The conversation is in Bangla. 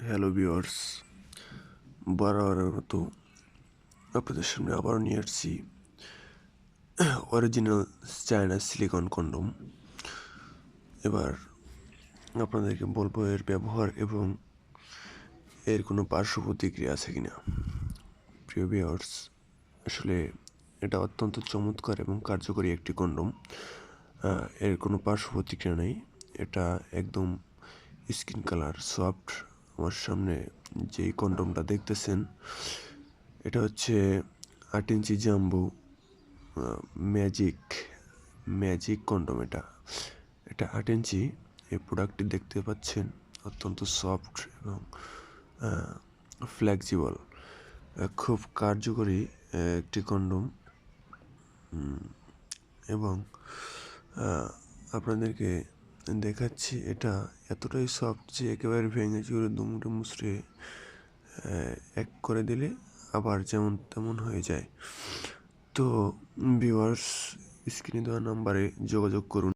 হ্যালো ভিউয়ার্স, বরাবরের মতো আপনাদের সামনে আবারও নিয়ে আসছি অরিজিনাল চায়না সিলিকন কন্ডম। এবার আপনাদেরকে বলবো এর ব্যবহার এবং এর কোনো পার্শ্ব প্রতিক্রিয়া আছে কিনা। প্রিয় ভিউয়ার্স, আসলে এটা অত্যন্ত চমৎকার এবং কার্যকরী একটি কন্ডম। এর কোনো পার্শ্ব প্রতিক্রিয়া নেই। এটা একদম স্কিন কালার সফট। আমার সামনে যেই কন্ডমটা দেখতেছেন, এটা হচ্ছে 8 ইঞ্চি জাম্বো ম্যাজিক ম্যাজিক কন্ডম। এটা 8 ইঞ্চি। এই প্রোডাক্টটি দেখতে পাচ্ছেন অত্যন্ত সফট এবং ফ্লেক্সিবল, খুব কার্যকরী একটি কন্ডম। এবং আপনাদেরকে দেখাচ্ছি, এটা এতটাই সফট যে একেবারে ভেঙে চুরে দুমড়ে মুচড়ে এক করে দিলে আবার যেমন তেমন হয়ে যায়। তো ভিউয়ার্স, স্ক্রিনে দেওয়া নাম্বারে যোগাযোগ করুন।